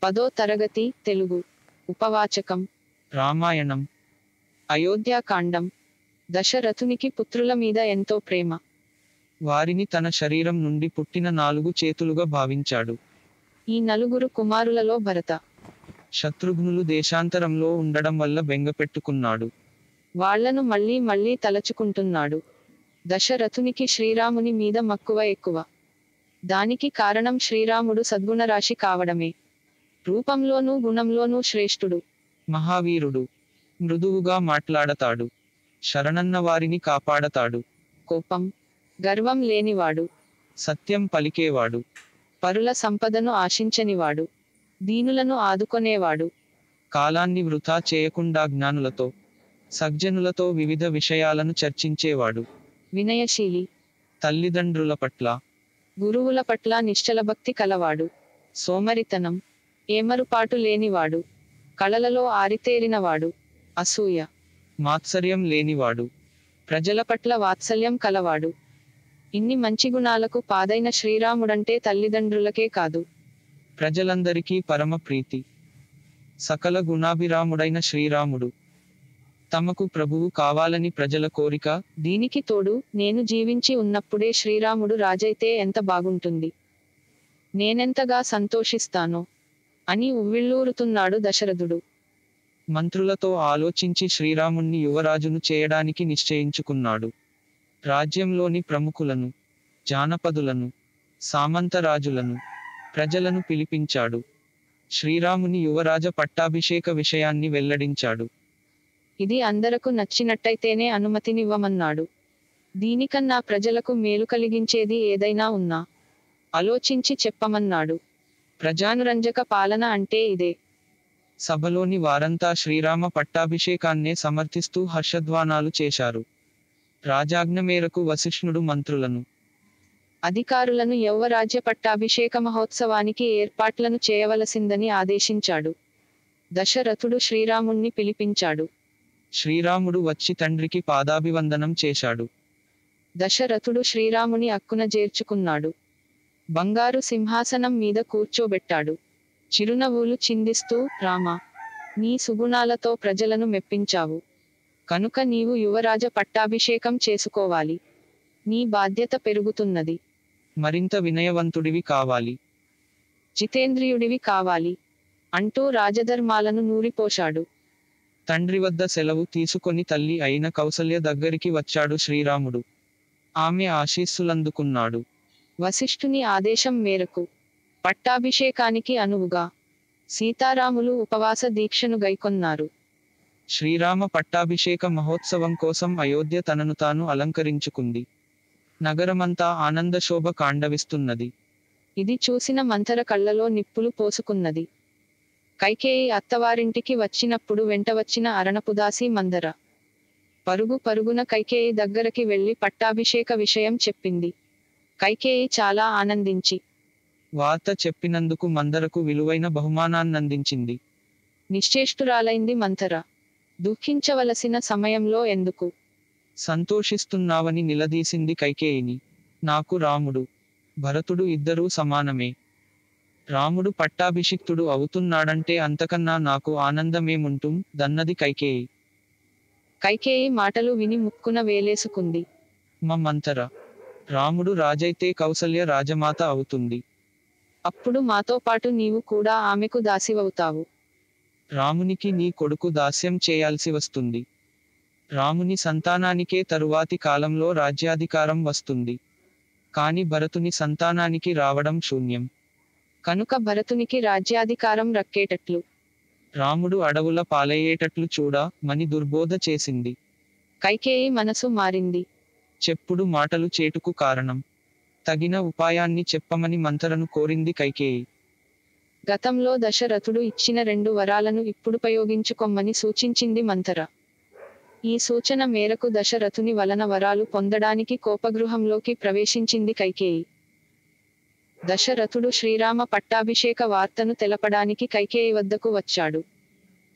10వ తరగతి తెలుగు ఉపవాచకం రామాయణం అయోధ్యాకాండం దశరథునికి పుత్రుల మీద ఎంతో ప్రేమ. వారిని తన శరీరం నుండి పుట్టిన 4 చేతులుగా భావించాడు. ఈ నలుగురు కుమారులలో భరత, శత్రుఘ్నులు దేశాంతరంలో ఉండడం వల్ల బెంగపెట్టుకున్నాడు. వాళ్లను మళ్ళీ మళ్ళీ తలచుకుంటున్నాడు. దశరథునికి శ్రీరాముని మీద మక్కువ ఎక్కువ. దానికి కారణం శ్రీరాముడు సద్గుణరాశి కావడమే. రూపంలోనూ గుణంలోనూ శ్రేష్ఠుడు. మహావీరుడు. మృదువుగా మాట్లాడతాడు. శరణన్న వారిని కాపాడతాడు. కోపం, గర్వం లేనివాడు. సత్యం పలికేవాడు. పరుల సంపదను ఆశించనివాడు. దీనులను ఆదుకొనేవాడు. కాలాన్ని వృథా చేయకుండా జ్ఞానులతో, సజ్జనులతో వివిధ విషయాలను చర్చించేవాడు. వినయశీలి. తల్లిదండ్రుల పట్ల, గురువుల పట్ల నిశ్చలభక్తి కలవాడు. సోమరితనం, ఏమరుపాటు లేనివాడు. కళలలో ఆరితేరినవాడు. అసూయ, మాత్సర్యం లేనివాడు. ప్రజల పట్ల వాత్సల్యం కలవాడు. ఇన్ని మంచి గుణాలకు పాదైన శ్రీరాముడంటే తల్లిదండ్రులకే కాదు, ప్రజలందరికీ పరమ ప్రీతి. సకల గుణాభిరాముడైన శ్రీరాముడు తమకు ప్రభువు కావాలని ప్రజల కోరిక. దీనికి తోడు నేను జీవించి ఉన్నప్పుడే శ్రీరాముడు రాజైతే ఎంత బాగుంటుంది, నేనెంతగా సంతోషిస్తానో అని ఉవ్విళ్ళూరుతున్నాడు దశరథుడు. మంత్రులతో ఆలోచించి శ్రీరాముణ్ణి యువరాజును చేయడానికి నిశ్చయించుకున్నాడు. రాజ్యంలోని ప్రముఖులను, జానపదులను, సామంతరాజులను, ప్రజలను పిలిపించాడు. శ్రీరాముని యువరాజ పట్టాభిషేక విషయాన్ని వెల్లడించాడు. ఇది అందరకు నచ్చినట్టయితేనే అనుమతినివ్వమన్నాడు. దీనికన్నా ప్రజలకు మేలు కలిగించేది ఏదైనా ఉన్నా ఆలోచించి చెప్పమన్నాడు. ప్రజానురంజక పాలన అంటే ఇదే. సభలోని వారంతా శ్రీరామ పట్టాభిషేకాన్నే సమర్థిస్తూ హర్షధ్వానాలు చేశారు. రాజాజ్ఞ మేరకు వశిష్ఠుడు మంత్రులను, అధికారులను యౌవరాజ్య పట్టాభిషేక మహోత్సవానికి ఏర్పాట్లను చేయవలసిందని ఆదేశించాడు. దశరథుడు శ్రీరాముణ్ణి పిలిపించాడు. శ్రీరాముడు వచ్చి తండ్రికి పాదాభివందనం చేశాడు. దశరథుడు శ్రీరాముని అక్కున చేర్చుకున్నాడు. బంగారు సింహాసనం మీద కూర్చోబెట్టాడు. చిరునవ్వులు చిందిస్తూ, రామా, నీ సుగుణాలతో ప్రజలను మెప్పించావు కనుక నీవు యువరాజ పట్టాభిషేకం చేసుకోవాలి. నీ బాధ్యత పెరుగుతున్నది. మరింత వినయవంతుడివి కావాలి, జితేంద్రియుడివి కావాలి అంటూ రాజధర్మాలను నూరిపోశాడు. తండ్రి వద్ద సెలవు తీసుకొని తల్లి అయిన కౌసల్య దగ్గరికి వచ్చాడు శ్రీరాముడు. ఆమె ఆశీస్సులందుకున్నాడు. వశిష్ఠుని ఆదేశం మేరకు పట్టాభిషేకానికి అనువుగా సీతారాములు ఉపవాస దీక్షను గైకొన్నారు. శ్రీరామ పట్టాభిషేక మహోత్సవం కోసం అయోధ్య తనను తాను అలంకరించుకుంది. నగరమంతా ఆనందశోభ కాండవిస్తున్నది. ఇది చూసిన మంథర కళ్ళలో నిప్పులు పోసుకున్నది. కైకేయి అత్తవారింటికి వచ్చినప్పుడు వెంట వచ్చిన అరణపుదాసి మందర పరుగు పరుగున కైకేయి దగ్గరకి వెళ్లి పట్టాభిషేక విషయం చెప్పింది. కైకేయి చాలా ఆనందించి వార్త చెప్పినందుకు మందరకు విలువైన బహుమానాన్నందించింది. నిశ్చేష్టురాలైంది మంథర. దుఃఖించవలసిన సమయంలో ఎందుకు సంతోషిస్తున్నావని నిలదీసింది కైకేయిని. నాకు రాముడు, భరతుడు ఇద్దరూ సమానమే. రాముడు పట్టాభిషిక్తుడు అవుతున్నాడంటే అంతకన్నా నాకు ఆనందమేముంటుం దన్నది కైకేయి. కైకేయి మాటలు విని ముక్కున వేలేసుకుంది. మంథర, రాముడు రాజైతే కౌసల్య రాజమాత అవుతుంది. అప్పుడు మాతో పాటు నీవు కూడా ఆమెకు దాసివవుతావు. రామునికి నీ కొడుకు దాస్యం చేయాల్సి వస్తుంది. రాముని సంతానానికే తరువాతి కాలంలో రాజ్యాధికారం వస్తుంది. కాని భరతుని సంతానానికి రావడం శూన్యం. కనుక భరతునికి రాజ్యాధికారం రక్కేటట్లు, రాముడు అడవుల పాలయ్యేటట్లు చూడ మని దుర్బోధ చేసింది. కైకేయి మనసు మారింది. చెప్పుడు మాటలు చేటుకు కారణం. తగిన ఉపాయాన్ని చెప్పమని మంథరను కోరింది కైకేయి. గతంలో దశరథుడు ఇచ్చిన 2 వరాలను ఇప్పుడుపయోగించుకొమ్మని సూచించింది మంథర. ఈ సూచన మేరకు దశరథుని వలన వరాలు పొందడానికి కోపగృహంలోకి ప్రవేశించింది కైకేయి. దశరథుడు శ్రీరామ పట్టాభిషేక వార్తను తెలపడానికి కైకేయి వద్దకు వచ్చాడు.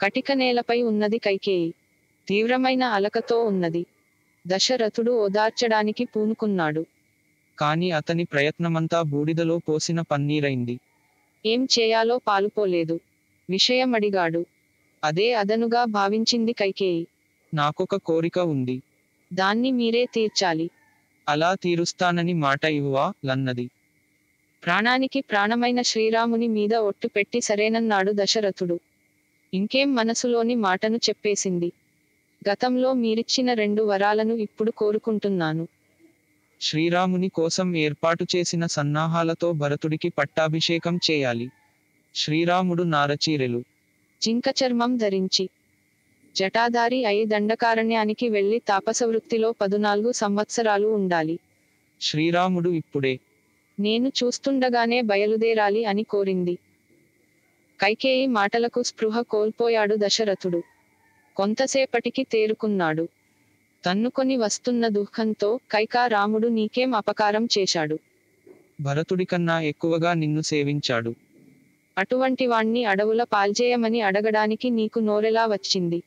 కటిక నేలపై ఉన్నది కైకేయి. తీవ్రమైన అలకతో ఉన్నది. దశరథుడు ఓదార్చడానికి పూనుకున్నాడు. కాని అతని ప్రయత్నమంతా బూడిదలో పోసిన పన్నీరైంది. ఏం చేయాలో పాలుపోలేదు. విషయం అడిగాడు. అదే అదనుగా భావించింది కైకేయి. నాకొక కోరిక ఉంది. దాన్ని మీరే తీర్చాలి. అలా తీరుస్తానని మాట ఇవ్వా లన్నది. ప్రాణానికి ప్రాణమైన శ్రీరాముని మీద ఒట్టు పెట్టి సరేనన్నాడు దశరథుడు. ఇంకేం మనసులోని మాటను చెప్పేసింది. గతంలో మీరిచ్చిన 2 వరాలను ఇప్పుడు కోరుకుంటున్నాను. శ్రీరాముని కోసం ఏర్పాటు చేసిన సన్నాహాలతో భరతుడికి పట్టాభిషేకం చేయాలి. శ్రీరాముడు నారచీరెలు, జింక చర్మం ధరించి, జటాధారి అయి దండకారణ్యానికి వెళ్లి తాపసవృత్తిలో 14 సంవత్సరాలు ఉండాలి. శ్రీరాముడు ఇప్పుడే నేను చూస్తుండగానే బయలుదేరాలి అని కోరింది. కైకేయి మాటలకు స్పృహ కోల్పోయాడు దశరథుడు. కొంతసేపటికి తేరుకున్నాడు. తన్నుకొని వస్తున్న దుఃఖంతో, కైకా రాముడు నీకేం అపకారం చేశాడు? భరతుడికన్నా ఎక్కువగా నిన్ను సేవించాడు. అటువంటి వాణ్ణి అడవుల పాల్చేయమని అడగడానికి నీకు నోరెలా వచ్చింది?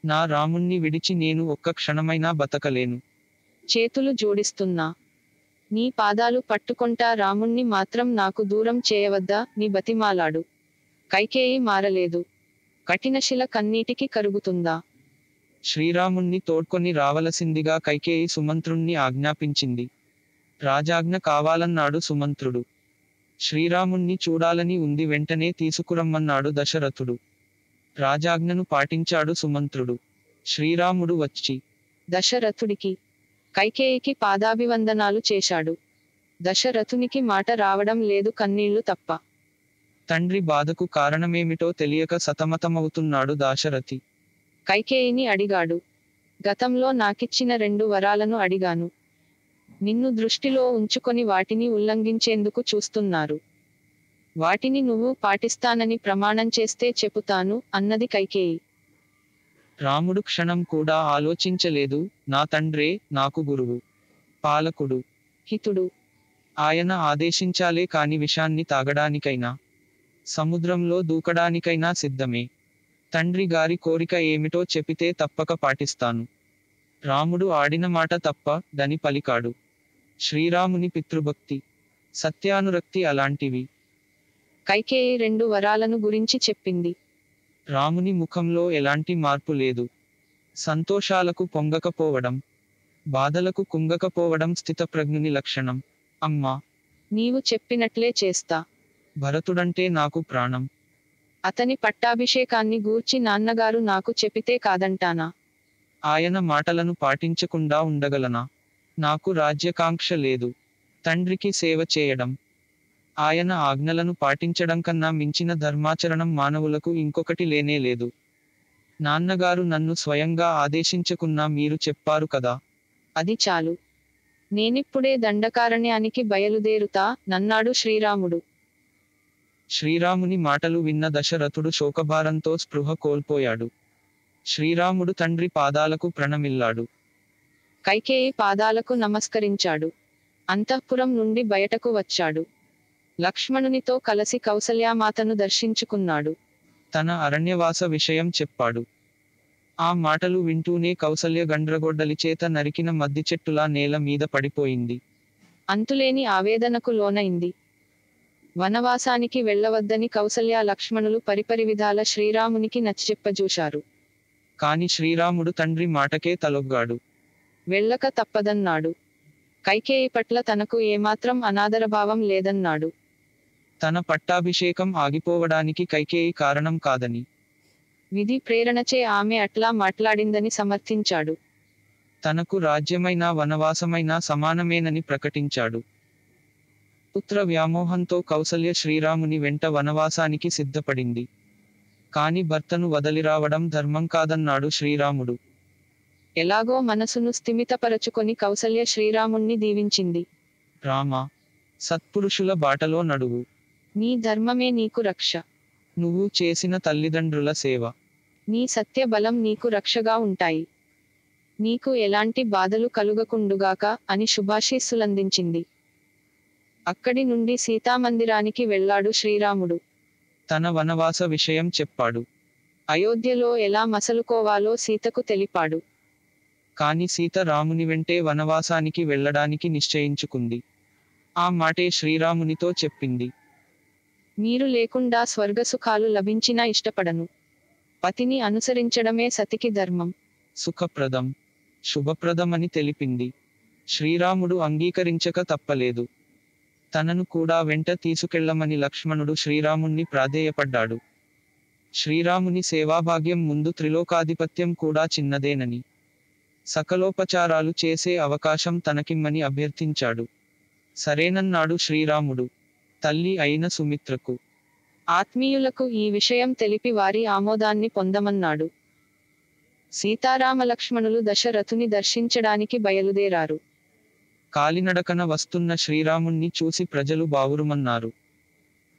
నా రాముణ్ణి విడిచి నేను ఒక్క క్షణమైనా బతకలేను. చేతులు జోడిస్తున్నా, నీ పాదాలు పట్టుకొంటా, రాముణ్ణి మాత్రం నాకు దూరం చేయవద్దా ని బతిమాలాడు. కైకేయి మారలేదు. కఠినశిల కన్నీటికి కరుగుతుందా? శ్రీరాముణ్ణి తోడ్కొని రావలసిందిగా కైకేయి సుమంత్రుణ్ణి ఆజ్ఞాపించింది. రాజాజ్ఞ కావాలన్నాడు సుమంత్రుడు. శ్రీరాముణ్ణి చూడాలని ఉంది, వెంటనే తీసుకురమ్మన్నాడు దశరథుడు. రాజాజ్ఞను పాటించాడు సుమంత్రుడు. శ్రీరాముడు వచ్చి దశరథుడికి, కైకేయికి పాదాభివందనాలు చేశాడు. దశరథునికి మాట రావడం లేదు, కన్నీళ్లు తప్ప. తండ్రి బాధకు కారణమేమిటో తెలియక సతమతమవుతున్నాడు దాశరథి. కైకేయిని అడిగాడు. గతంలో నాకిచ్చిన 2 వరాలను అడిగాను. నిన్ను దృష్టిలో ఉంచుకొని వాటిని ఉల్లంఘించేందుకు చూస్తున్నారు. వాటిని నువ్వు పాటిస్తానని ప్రమాణం చేస్తే చెబుతాను అన్నది కైకేయి. రాముడు క్షణం కూడా ఆలోచించలేదు. నా తండ్రే నాకు గురువు, పాలకుడు, హితుడు. ఆయన ఆదేశించాలే కాని విషాన్ని తాగడానికైనా, సముద్రంలో దూకడానికైనా సిద్ధమే. తండ్రి గారి కోరిక ఏమిటో చెపితే తప్పక పాటిస్తాను. రాముడు ఆడిన మాట తప్ప దని పలికాడు. శ్రీరాముని పితృభక్తి, సత్యానురక్తి అలాంటివి. కైకేయి 2 వరాలను గురించి చెప్పింది. రాముని ముఖంలో ఎలాంటి మార్పు లేదు. సంతోషాలకు పొంగకపోవడం, బాధలకు కుంగకపోవడం స్థితప్రజ్ఞుని లక్షణం. అమ్మా, నీవు చెప్పినట్లే చేస్తా. భరతుడంటే నాకు ప్రాణం. అతని పట్టాభిషేకాన్ని గూర్చి నాన్నగారు నాకు చెపితే కాదంటానా? ఆయన మాటలను పాటించకుండా ఉండగలనా? నాకు రాజ్యకాంక్ష లేదు. తండ్రికి సేవ చేయడం, ఆయన ఆజ్ఞలను పాటించడం కన్నా మించిన ధర్మాచరణం మానవులకు ఇంకొకటి లేనే లేదు. నాన్నగారు నన్ను స్వయంగా ఆదేశించకున్నా మీరు చెప్పారు కదా. అది చాలు. నేనిప్పుడే దండకారణ్యానికి బయలుదేరుతా నన్నాడు శ్రీరాముడు. శ్రీరాముని మాటలు విన్న దశరథుడు శోకభారంతో స్పృహ కోల్పోయాడు. శ్రీరాముడు తండ్రి పాదాలకు ప్రణమిల్లాడు. కైకేయి పాదాలకు నమస్కరించాడు. అంతఃపురం నుండి బయటకు వచ్చాడు. లక్ష్మణునితో కలసి కౌసల్యామాతను దర్శించుకున్నాడు. తన అరణ్యవాస విషయం చెప్పాడు. ఆ మాటలు వింటూనే కౌసల్య గండ్రగొడ్డలిచేత నరికిన మద్ది చెట్టులా నేల మీద పడిపోయింది. అంతులేని ఆవేదనకు లోనైంది. వనవాసానికి వెళ్ళవద్దని కౌసల్య లక్ష్మణులు పరిపరివిధాల శ్రీరామునికి నచ్చచెప్పజూశారు. కాని శ్రీరాముడు తండ్రి మాటకే తలొగ్గాడు. వెళ్ళక తప్పదన్నాడు. కైకేయి పట్ల తనకు ఏమాత్రం అనాదరభావం లేదన్నాడు. తన పట్టాభిషేకం ఆగిపోవడానికి కైకేయి కారణం కాదని, విధి ప్రేరణచే ఆమె అట్లా మాట్లాడిందని సమర్థించాడు. తనకు రాజ్యమైనా వనవాసమైనా సమానమేనని ప్రకటించాడు. పుత్ర వ్యామోహంతో కౌసల్య శ్రీరాముని వెంట వనవాసానికి సిద్ధపడింది. కాని భర్తను వదలిరావడం ధర్మం కాదన్నాడు శ్రీరాముడు. ఎలాగో మనసును స్థిమితపరచుకొని కౌసల్య శ్రీరాముణ్ణి దీవించింది. రామా, సత్పురుషుల బాటలో నడువు. నీ ధర్మమే నీకు రక్ష. నువ్వు చేసిన తల్లిదండ్రుల సేవ, నీ సత్య బలం నీకు రక్షగా ఉంటాయి. నీకు ఎలాంటి బాధలు కలుగకుండుగాక అని శుభాశీస్సులందించింది. అక్కడి నుండి సీతామందిరానికి వెళ్ళాడు శ్రీరాముడు. తన వనవాస విషయం చెప్పాడు. అయోధ్యలో ఎలా మసలుకోవాలో సీతకు తెలిపాడు. కాని సీత రాముని వెంటే వనవాసానికి వెళ్ళడానికి నిశ్చయించుకుంది. ఆ మాటే శ్రీరామునితో చెప్పింది. మీరు లేకుండా స్వర్గసుఖాలు లభించినా ఇష్టపడను. పతిని అనుసరించడమే సతికి ధర్మం. సుఖప్రదం, శుభప్రదమని తెలిపింది. శ్రీరాముడు అంగీకరించక తప్పలేదు. తనను కూడా వెంట తీసుకెళ్లమని లక్ష్మణుడు శ్రీరాముణ్ణి ప్రాధేయపడ్డాడు. శ్రీరాముని సేవాభాగ్యం ముందు త్రిలోకాధిపత్యం కూడా చిన్నదేనని, సకలోపచారాలు చేసే అవకాశం తనకిమ్మని అభ్యర్థించాడు. సరేనన్నాడు శ్రీరాముడు. తల్లి అయిన సుమిత్రకు, ఆత్మీయులకు ఈ విషయం తెలిపి వారి ఆమోదాన్ని పొందమన్నాడు. సీతారామలక్ష్మణులు దశరథుని దర్శించడానికి బయలుదేరారు. కాలినడకన వస్తున్న శ్రీరాముణ్ణి చూసి ప్రజలు బావురుమన్నారు.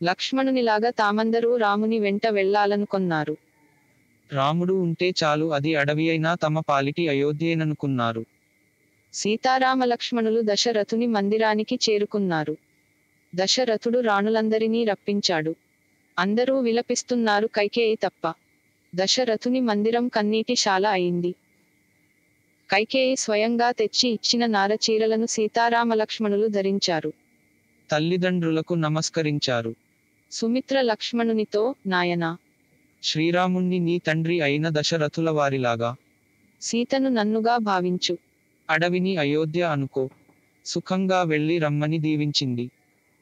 లక్ష్మణునిలాగా తామందరూ రాముని వెంట వెళ్లాలనుకొన్నారు. రాముడు ఉంటే చాలు, అది అడవి అయినా తమ పాలిటి అయోధ్యేననుకున్నారు. సీతారామలక్ష్మణులు దశరథుని మందిరానికి చేరుకున్నారు. దశరథుడు రాణులందరినీ రప్పించాడు. అందరూ విలపిస్తున్నారు, కైకేయి తప్ప. దశరథుని మందిరం కన్నీటి శాల అయింది. కైకేయి స్వయంగా తెచ్చి ఇచ్చిన నారచీరలను సీతారామలక్ష్మణులు ధరించారు. తల్లిదండ్రులకు నమస్కరించారు. సుమిత్ర లక్ష్మణునితో, నాయనా, శ్రీరాముణ్ణి నీ తండ్రి అయిన దశరథుల వారిలాగా, సీతను నన్నుగా భావించు. అడవిని అయోధ్య అనుకో. సుఖంగా వెళ్ళి రమ్మని దీవించింది.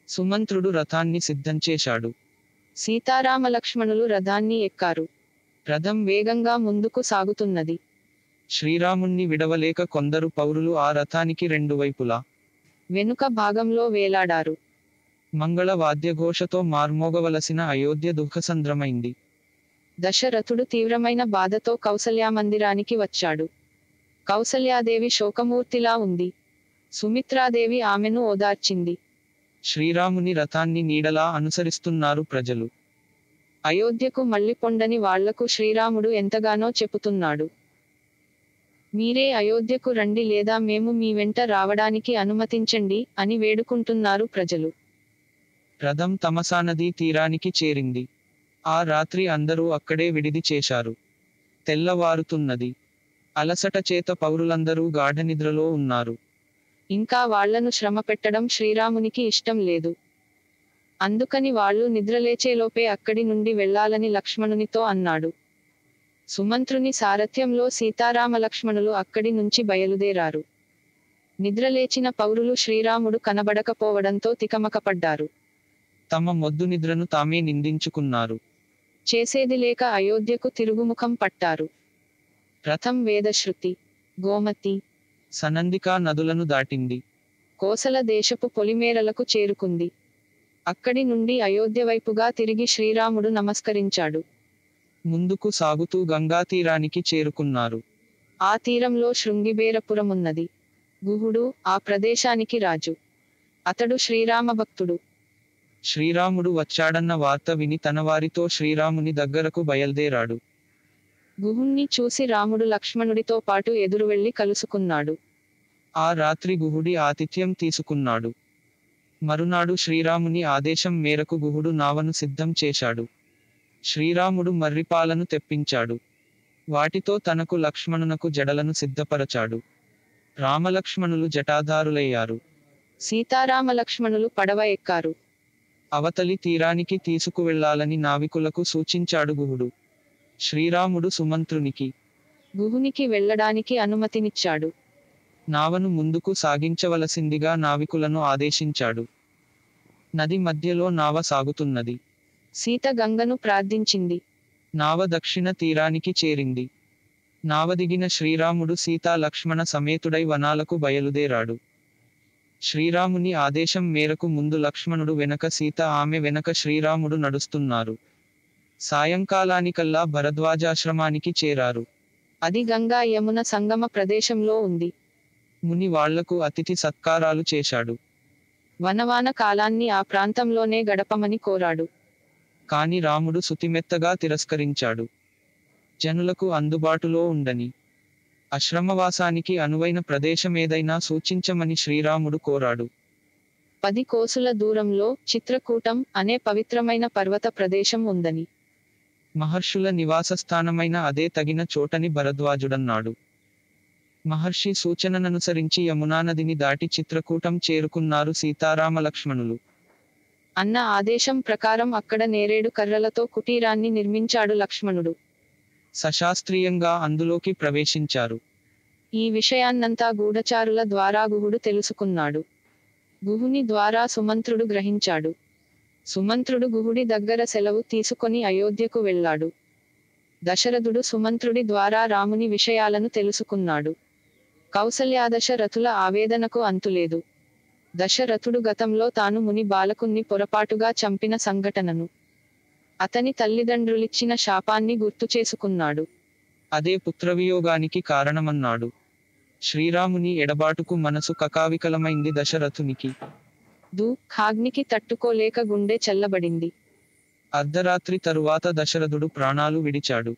సుమంత్రుడు రథాన్ని సిద్ధంచేశాడు. సీతారామలక్ష్మణులు రథాన్ని ఎక్కారు. రథం వేగంగా ముందుకు సాగుతున్నది. శ్రీరాముణ్ణి విడవలేక కొందరు పౌరులు ఆ రథానికి రెండు వైపులా వెనుక భాగంలో వేలాడారు. మంగళ వాద్యఘోషతో మార్మోగవలసిన అయోధ్య దుఃఖసంద్రమైంది. దశరథుడు తీవ్రమైన బాధతో కౌసల్యామందిరానికి వచ్చాడు. కౌసల్యాదేవి శోకమూర్తిలా ఉంది. సుమిత్రాదేవి ఆమెను ఓదార్చింది. శ్రీరాముని రథాన్ని నీడలా అనుసరిస్తున్నారు ప్రజలు. అయోధ్యకు మళ్ళీ పొండని వాళ్లకు శ్రీరాముడు ఎంతగానో చెపుతున్నాడు. మీరే అయోధ్యకు రండి, లేదా మేము మీ వెంట రావడానికి అనుమతించండి అని వేడుకుంటున్నారు ప్రజలు. రథం తమసానదీ తీరానికి చేరింది. ఆ రాత్రి అందరూ అక్కడే విడిది చేశారు. తెల్లవారుతున్నది. అలసట చేత పౌరులందరూ గాఢనిద్రలో ఉన్నారు. ఇంకా వాళ్లను శ్రమ పెట్టడం శ్రీరామునికి ఇష్టం లేదు. అందుకని వాళ్ళు నిద్రలేచేలోపే అక్కడి నుండి వెళ్లాలని లక్ష్మణునితో అన్నాడు. సుమంత్రుని సారథ్యంలో సీతారామలక్ష్మణులు అక్కడి నుంచి బయలుదేరారు. నిద్రలేచిన పౌరులు శ్రీరాముడు కనబడకపోవడంతో తికమకపడ్డారు. తమ మొద్దు నిద్రను తామే నిందించుకున్నారు. చేసేది లేక అయోధ్యకు తిరుగుముఖం పట్టారు. రథం వేదశ్రుతి, గోమతి, సనందికా నదులను దాటింది. కోసల దేశపు పొలిమేరలకు చేరుకుంది. అక్కడి నుండి అయోధ్య వైపుగా తిరిగి శ్రీరాముడు నమస్కరించాడు. ముందుకు సాగుతూ గంగాతీరానికి చేరుకున్నారు. ఆ తీరంలో శృంగిబేరపురమున్నది. గుహుడు ఆ ప్రదేశానికి రాజు. అతడు శ్రీరామభక్తుడు. శ్రీరాముడు వచ్చాడన్న వార్త విని తనవారితో శ్రీరాముని దగ్గరకు బయల్దేరాడు. గుహుణ్ణి చూసి రాముడు లక్ష్మణుడితో పాటు ఎదురు వెళ్లి కలుసుకున్నాడు. ఆ రాత్రి గుహుడి ఆతిథ్యం తీసుకున్నాడు. మరునాడు శ్రీరాముని ఆదేశం మేరకు గుహుడు నావను సిద్ధం చేశాడు. శ్రీరాముడు మర్రిపాలను తెప్పించాడు. వాటితో తనకు లక్ష్మణునకు జడలను సిద్ధపరచాడు. రామలక్ష్మణులు జటాధారులయ్యారు. సీతారామలక్ష్మణులు పడవ ఎక్కారు. అవతలి తీరానికి తీసుకువెళ్లాలని నావికులకు సూచించాడు గుహుడు. శ్రీరాముడు సుమంత్రునికి, గుహునికి వెళ్లడానికి అనుమతినిచ్చాడు. నావను ముందుకు సాగించవలసిందిగా నావికులను ఆదేశించాడు. నది మధ్యలో నావ సాగుతున్నది. సీత గంగను ప్రార్థించింది. నావ దక్షిణ తీరానికి చేరింది. నావ దిగిన శ్రీరాముడు సీతా లక్ష్మణ సమేతుడై వనాలకు బయలుదేరాడు. శ్రీరాముని ఆదేశం మేరకు ముందు లక్ష్మణుడు వెనక సీత, ఆమె వెనక శ్రీరాముడు నడుస్తున్నారు. సాయంకాలానికల్లా భరద్వాజాశ్రమానికి చేరారు. అది గంగా యమున సంగమ ప్రదేశంలో ఉంది. ముని వాళ్లకు అతిథి సత్కారాలు చేశాడు. వనవాన కాలాన్ని ఆ ప్రాంతంలోనే గడపమని కోరాడు. కాని రాముడు సుతిమెత్తగా తిరస్కరించాడు. జనులకు అందుబాటులో ఉండని, ఆశ్రమవాసానికి అనువైన ప్రదేశమేదైనా సూచించమని శ్రీరాముడు కోరాడు. 10 కోసుల దూరంలో చిత్రకూటం అనే పవిత్రమైన పర్వత ప్రదేశం ఉందని, మహర్షుల నివాసస్థానమైన అదే తగిన చోటని భరద్వాజుడన్నాడు. మహర్షి సూచనననుసరించి యమునానదిని దాటి చిత్రకూటం చేరుకున్నారు సీతారామలక్ష్మణులు. అన్న ఆదేశం ప్రకారం అక్కడ నేరేడు కర్రలతో కుటీరాన్ని నిర్మించాడు లక్ష్మణుడు. సశాస్త్రీయంగా అందులోకి ప్రవేశించారు. ఈ విషయాన్నంతా గూఢచారుల ద్వారా గుహుడు తెలుసుకున్నాడు. గుహుని ద్వారా సుమంత్రుడు గ్రహించాడు. సుమంత్రుడు గుహుడి దగ్గర సెలవు తీసుకొని అయోధ్యకు వెళ్ళాడు. దశరథుడు సుమంత్రుడి ద్వారా రాముని విషయాలను తెలుసుకున్నాడు. కౌసల్యాదశరథుల ఆవేదనకు అంతులేదు. దశరథుడు గతంలో తాను ముని బాలకుణ్ణి పొరపాటుగా చంపిన సంఘటనను, అతని తల్లిదండ్రులిచ్చిన శాపాన్ని గుర్తుచేసుకున్నాడు. అదే పుత్రవియోగానికి కారణమన్నాడు. శ్రీరాముని ఎడబాటుకు మనసు కకావికలమైంది దశరథునికి. దుఃఖాగ్నికి తట్టుకోలేక గుండె చల్లబడింది. అర్ధరాత్రి తరువాత దశరథుడు ప్రాణాలు విడిచాడు.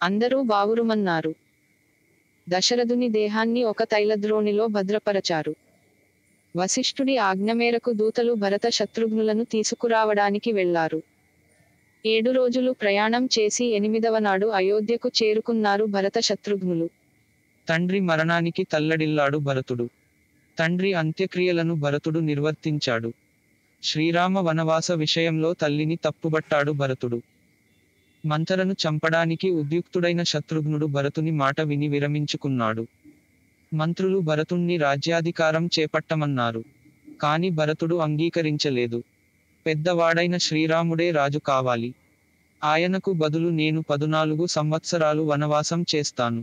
అందరూ బావురుమన్నారు. దశరథుని దేహాన్ని ఒక తైలద్రోణిలో భద్రపరచారు. వశిష్ఠుడి ఆజ్ఞ మేరకు దూతలు భరత శత్రుఘ్నులను తీసుకురావడానికి వెళ్లారు. 7 రోజులు ప్రయాణం చేసి 8వ నాడు అయోధ్యకు చేరుకున్నారు భరత శత్రుఘ్నులు. తండ్రి మరణానికి తల్లడిల్లాడు భరతుడు. తండ్రి అంత్యక్రియలను భరతుడు నిర్వర్తించాడు. శ్రీరామ వనవాస విషయంలో తల్లిని తప్పుబట్టాడు భరతుడు. మంతరను చంపడానికి ఉద్యుక్తుడైన శత్రుఘ్నుడు భరతుని మాట విని విరమించుకున్నాడు. మంత్రులు భరతుణ్ణి రాజ్యాధికారం చేపట్టమన్నారు. కాని భరతుడు అంగీకరించలేదు. పెద్దవాడైన శ్రీరాముడే రాజు కావాలి. ఆయనకు బదులు నేను 14 సంవత్సరాలు వనవాసం చేస్తాను.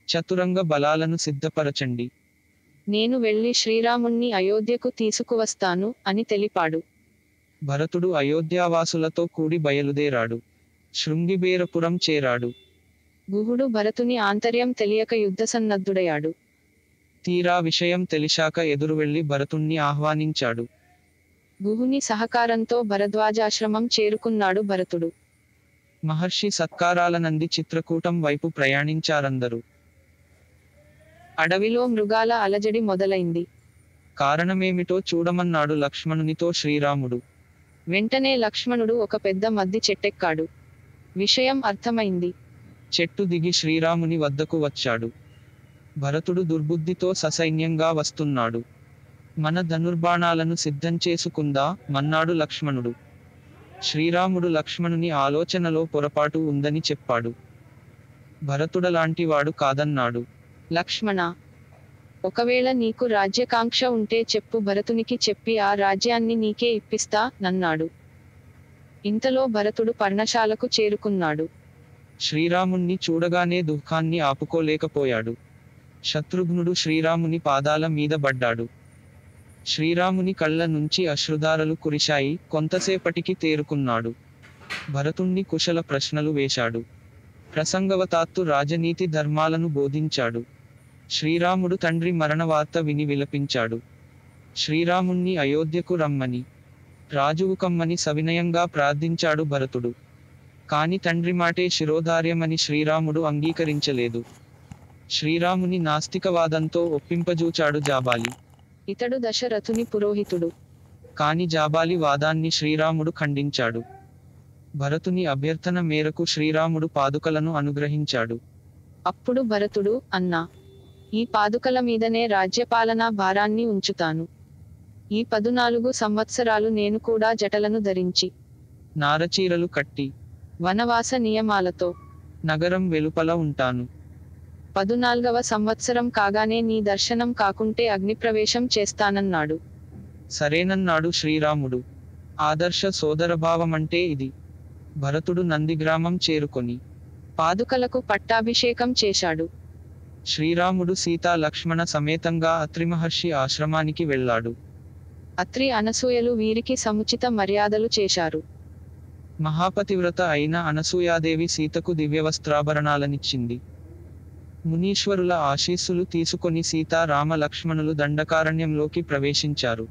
చతురంగ బలాలను సిద్ధపరచండి. నేను వెళ్లి శ్రీరాముణ్ణి అయోధ్యకు తీసుకువస్తాను అని తెలిపాడు. భరతుడు అయోధ్యావాసులతో కూడి బయలుదేరాడు. శృంగిబేరపురం చేరాడు. గుహుడు భరతుని ఆంతర్యం తెలియక యుద్ధసన్నద్ధుడయ్యాడు. తీరా విషయం తెలిశాక ఎదురువెళ్లి భరతుణ్ణి ఆహ్వానించాడు. గుహుని సహకారంతో భరద్వాజాశ్రమం చేరుకున్నాడు భరతుడు. మహర్షి సత్కారాలనంది చిత్రకూటం వైపు ప్రయాణించారందరూ. అడవిలో మృగాల అలజడి మొదలైంది. కారణమేమిటో చూడమన్నాడు లక్ష్మణునితో శ్రీరాముడు. వెంటనే లక్ష్మణుడు ఒక పెద్ద మద్ది చెట్టెక్కాడు. విషయం అర్థమైంది. చెట్టు దిగి శ్రీరాముని వద్దకు వచ్చాడు. భరతుడు దుర్బుద్ధితో ససైన్యంగా వస్తున్నాడు. మన ధనుర్బాణాలను సిద్ధం చేసుకుందా మన్నాడు లక్ష్మణుడు. శ్రీరాముడు లక్ష్మణుని ఆలోచనలో పొరపాటు ఉందని చెప్పాడు. భరతుడలాంటివాడు కాదన్నాడు. లక్ష్మణ, ఒకవేళ నీకు రాజ్యకాంక్ష ఉంటే చెప్పు, భరతునికి చెప్పి ఆ రాజ్యాన్ని నీకే ఇప్పిస్తా నన్నాడు. ఇంతలో భరతుడు పర్ణశాలకు చేరుకున్నాడు. శ్రీరాముణ్ణి చూడగానే దుఃఖాన్ని ఆపుకోలేకపోయాడు. శత్రుఘ్నుడు శ్రీరాముని పాదాల మీద పడ్డాడు. శ్రీరాముని కళ్ళ నుంచి అశ్రుధారలు కురిశాయి. కొంతసేపటికి తేరుకున్నాడు. భరతుణ్ణి కుశల ప్రశ్నలు వేశాడు. ప్రసంగవతాత్తు రాజనీతి ధర్మాలను బోధించాడు. శ్రీరాముడు తండ్రి మరణవార్త విని విలపించాడు. శ్రీరాముణ్ణి అయోధ్యకు రమ్మని, రాజువు కమ్మని సవినయంగా ప్రార్థించాడు భరతుడు. కాని తండ్రి మాటే శిరోధార్యమని శ్రీరాముడు అంగీకరించలేదు. శ్రీరాముని నాస్తికవాదంతో ఒప్పింపజూచాడు జాబాలి. ఇతడు దశరథుని పురోహితుడు. కాని జాబాలి వాదాన్ని శ్రీరాముడు ఖండించాడు. భరతుని అభ్యర్థన మేరకు శ్రీరాముడు పాదుకలను అనుగ్రహించాడు. అప్పుడు భరతుడు, అన్నా, ఈ పాదుకల మీదనే రాజ్యపాలనా భారాన్ని ఉంచుతాను. ఈ 14 సంవత్సరాలు నేను కూడా జటలను ధరించి, నారచీరలు కట్టి, వనవాస నియమాలతో నగరం వెలుపల ఉంటాను. 14వ సంవత్సరం కాగానే నీ దర్శనం కాకుంటే అగ్నిప్రవేశం చేస్తానన్నాడు. సరేనన్నాడు శ్రీరాముడు. ఆదర్శ సోదరభావమంటే ఇది. భరతుడు నందిగ్రామం చేరుకొని పాదుకలకు పట్టాభిషేకం చేశాడు. శ్రీరాముడు సీతా లక్ష్మణ సమేతంగా అత్రి మహర్షి ఆశ్రమానికి వెళ్ళాడు. అత్రి అనసూయలు వీరికి సముచిత మర్యాదలు చేశారు. మహాపతివ్రత అయిన అనసూయాదేవి సీతకు దివ్యవస్త్రాభరణాలనిచ్చింది. మునీశ్వరుల ఆశీస్సులు తీసుకొని సీతా రామ లక్ష్మణులు దండకారణ్యంలోకి ప్రవేశించారు.